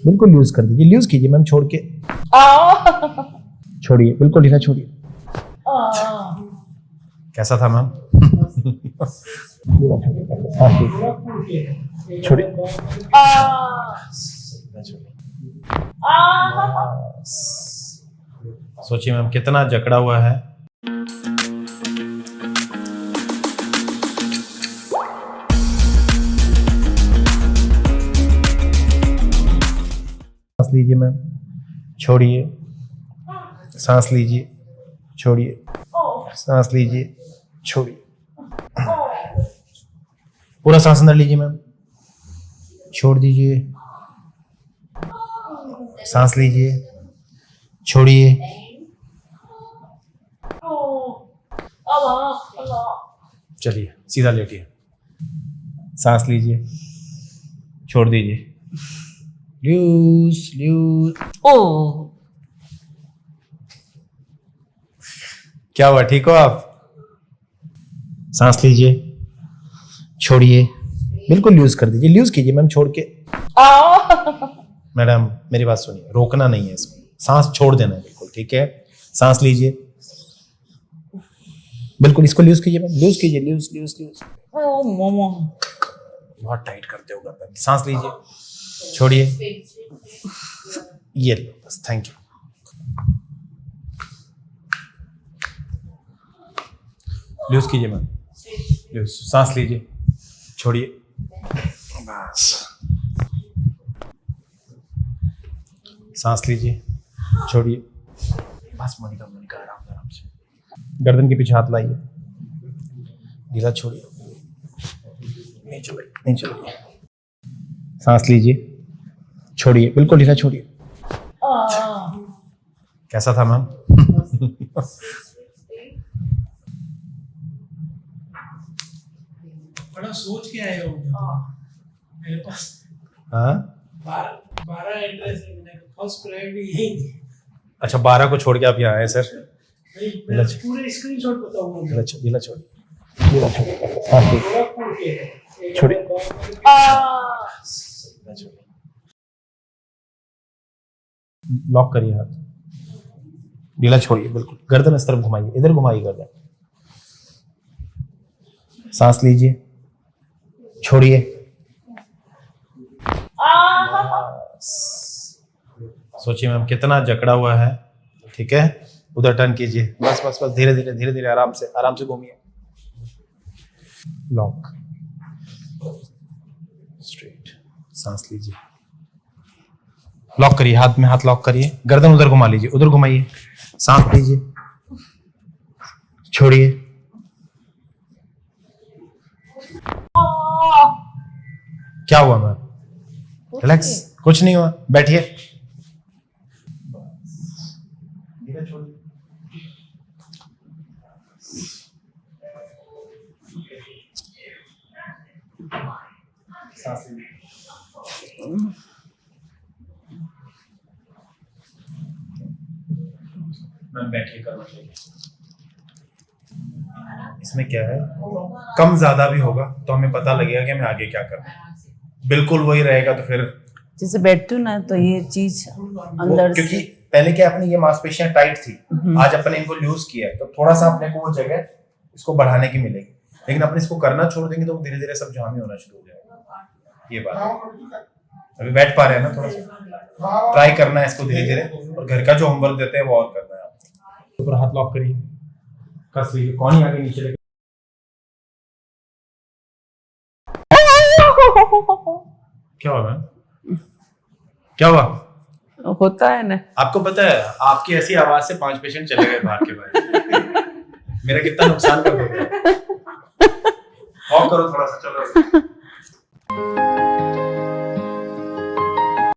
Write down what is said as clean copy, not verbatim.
बिल्कुल लूज कर दीजिए, लूज कीजिए मैम, छोड़ के छोड़िए, बिल्कुल ढीला छोड़िए। कैसा था मैम? छोड़िए, सोचिए मैम कितना जकड़ा हुआ है। सांस लीजिए मैम, छोड़िए, सांस लीजिए, छोड़िए, सांस लीजिए, छोड़िए, पूरा सांस अंदर लीजिए मैम, छोड़ दीजिए, सांस लीजिए, छोड़िए, चलिए सीधा लेटिए, सांस लीजिए, छोड़ दीजिए, लूज लूज। ओ क्या हुआ, ठीक हो आप? सांस लीजिए, छोड़िए, बिल्कुल लूज कर दीजिए, लूज कीजिए मैम, छोड़ के। मैडम मेरी बात सुनिए, रोकना नहीं है इसको, सांस छोड़ देना है बिल्कुल, ठीक है? सांस लीजिए, बिल्कुल इसको लूज कीजिए मैम, लूज कीजिए, लूज लूज लूज। बहुत टाइट करते हो गर्दन, सांस लीजिए, छोड़िए, ये लो बस, थैंक यू। लूज कीजिए मैम, लूज, सांस लीजिए, छोड़िए, बस, सांस लीजिए, छोड़िए, बस। मोनिका मोनिका आराम आराम से, गर्दन के पीछे हाथ लाइए, ढीला छोड़िए, नहीं चलाइए, नहीं चलाइए, सांस लीजिए, छोड़िए, बिल्कुल ढीला छोड़िए। कैसा था मैम? बड़ा सोच के आए हो मेरे पास। हाँ 12 एड्रेस है, मैंने फर्स्ट प्रायोरिटी यही। अच्छा 12 को छोड़ के आप यहाँ आए सर? मैं पूरे स्क्रीनशॉट बताऊंगा। ढीला छोड़िए, ढीला छोड़िए, हाँ ठीक, छोड़िए, लॉक करिए हाथ, ढीला छोड़िए, बिल्कुल गर्दन इस तरफ घुमाइए, इधर घुमाइए गर्दन, सांस लीजिए, छोड़िए, सोचिए मैम कितना जकड़ा हुआ है, ठीक है? उधर टर्न कीजिए, बस बस बस, धीरे धीरे धीरे धीरे, आराम से घूमिए, लॉक, स्ट्रेट, सांस लीजिए, लॉक करिए, हाथ में हाथ लॉक करिए, गर्दन उधर घुमा लीजिए, उधर घुमाइए, सांस लीजिए, छोड़िए, क्या हुआ मैम? रिलैक्स, कुछ नहीं हुआ, बैठिए, मैम बैठिए, करना चाहिए। इसमें क्या है, कम ज्यादा भी होगा तो हमें पता लगेगा कि हमें आगे क्या करना है। बिल्कुल वही रहेगा तो फिर जैसे बैठती हूँ ना तो ये चीज अंदर क्योंकि से, पहले क्या अपनी ये मांसपेशियां टाइट थी, आज अपने इनको लूज किया है तो थोड़ा सा अपने को वो जगह इसको बढ़ाने की मिलेगी, लेकिन अपने इसको करना छोड़ देंगे तो धीरे धीरे सब जाम ही होना शुरू हो जाएगा। ये बात है, अभी बैठ पा रहे हैं ना, थोड़ा सा ट्राई करना है इसको धीरे धीरे, और घर का जो होमवर्क देते हैं वो और करना है आपको। ऊपर हाथ लॉक करिए, कस लीजिए, कौन ही आगे नीचे लेके, क्या हुआ मैम? क्या हुआ? होता है ना। आपको पता है आपकी ऐसी आवाज से 5 पेशेंट चले गए भाग के भाई। मेरा कितना नुकसान कर देते हैं। ऑफ करो थोड़ा सा, चलो।